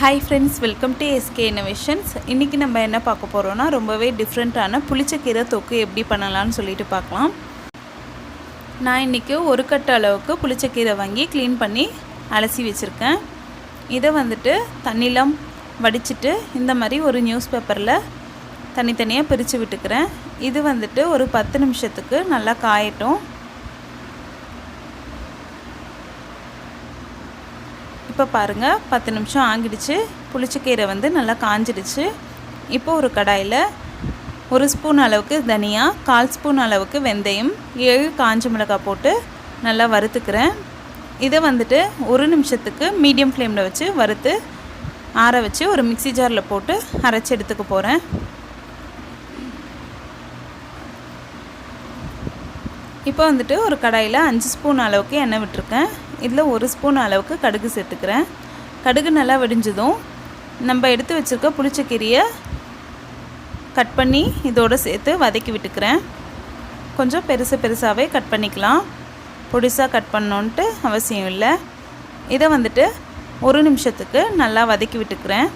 Hi friends, welcome to SK Innovations. இன்னைக்கு நம்ம என்ன பார்க்க போறோம்னா ரொம்பவே டிஃபரண்டான புளிச்சக்கீரை தொக்கு எப்படி பண்ணலாம்னு சொல்லிட்டு பார்க்கலாம். நான் இன்னைக்கு ஒரு கட் அளவுக்கு புளிச்சக்கீரை வாங்கி க்ளீன் பண்ணி அலசி வச்சிருக்கேன். இத வந்துட்டு தண்ணில வடிச்சிட்டு இந்த மாதிரி ஒரு நியூஸ் பேப்பர்ல தனித்தனியா பிரிச்சு விட்டுக்கிறேன். இது வந்துட்டு ஒரு 10 நிமிஷத்துக்கு நல்லா காயட்டும். இப்போ பாருங்க 10 நிமிஷம் ஆகிடுச்சு. புளிச்சக்கீரை வந்து நல்லா காஞ்சிடுச்சு. இப்போ ஒரு கடாயில 1 ஸ்பூன் அளவுக்கு தனியா, 1/4 ஸ்பூன் அளவுக்கு வெந்தயம், 7 காஞ்ச மிளகாய் போட்டு நல்லா வறுத்துக்கிறேன். இதை வந்துட்டு 1 நிமிஷத்துக்கு மீடியம் ஃப்ளேமில் வச்சு வறுத்து ஆற வச்சு ஒரு மிக்ஸி ஜாரில் போட்டு அரைச்சி எடுத்துக்க போகிறேன். இப்போ வந்துட்டு ஒரு கடாயில் 5 ஸ்பூன் அளவுக்கு எண்ணெய் விட்டுருக்கேன். இதில் 1 ஸ்பூன் அளவுக்கு கடுகு சேர்த்துக்கிறேன். கடுகு நல்லா வெடிஞ்சதும் நம்ம எடுத்து வச்சுருக்க புளிச்சக்கீரையை கட் பண்ணி இதோடு சேர்த்து வதக்கி விட்டுக்கிறேன். கொஞ்சம் பெருசாகவே கட் பண்ணிக்கலாம். பொடிசாக கட் பண்ணணுன்ட்டு அவசியம் இல்லை. இதை வந்துட்டு 1 நிமிஷத்துக்கு நல்லா வதக்கி விட்டுக்கிறேன்.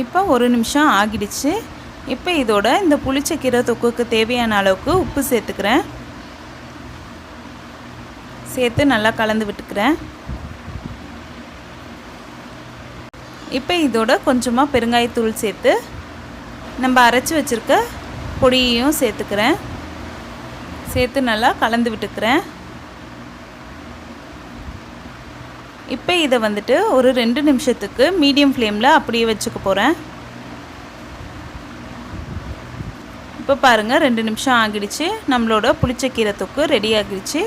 இப்போ 1 நிமிஷம் ஆகிடுச்சு. இப்போ இதோட இந்த புளிச்சக்கீரை தொக்குக்கு தேவையான அளவுக்கு உப்பு சேர்த்துக்கிறேன். சேர்த்து நல்லா கலந்து விட்டுக்கிறேன். இப்போ இதோட கொஞ்சமாக பெருங்காயத்தூள் சேர்த்து நம்ம அரைச்சி வச்சுருக்க பொடியையும் சேர்த்துக்கிறேன். சேர்த்து நல்லா கலந்து விட்டுக்கிறேன். இப்போ இதை வந்துட்டு ஒரு 2 நிமிஷத்துக்கு மீடியம் ஃப்ளேமில் அப்படியே வச்சுக்க போகிறேன். இப்போ பாருங்கள் 2 நிமிஷம் ஆகிடுச்சு. நம்மளோட புளிச்சக்கீரை தொக்கு ரெடி ஆகிடுச்சு.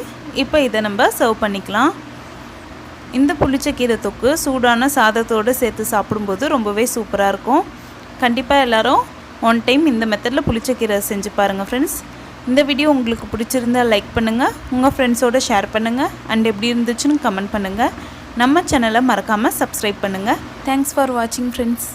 இப்போ இதை நம்ம சர்வ் பண்ணிக்கலாம். இந்த புளிச்சக்கீரை தொக்கு சூடான சாதத்தோடு சேர்த்து சாப்பிடும்போது ரொம்பவே சூப்பராக இருக்கும். கண்டிப்பாக எல்லோரும் ஒன் டைம் இந்த மெத்தடில் புளிச்சக்கீரை செஞ்சு பாருங்கள் ஃப்ரெண்ட்ஸ். இந்த வீடியோ உங்களுக்கு பிடிச்சிருந்தால் லைக் பண்ணுங்கள், உங்கள் ஃப்ரெண்ட்ஸோடு ஷேர் பண்ணுங்கள், அண்ட் எப்படி இருந்துச்சுன்னு கமெண்ட் பண்ணுங்கள். நம்ம சேனலை மறக்காமல் சப்ஸ்கிரைப் பண்ணுங்கள். தேங்க்ஸ் ஃபார் வாட்சிங் ஃப்ரெண்ட்ஸ்.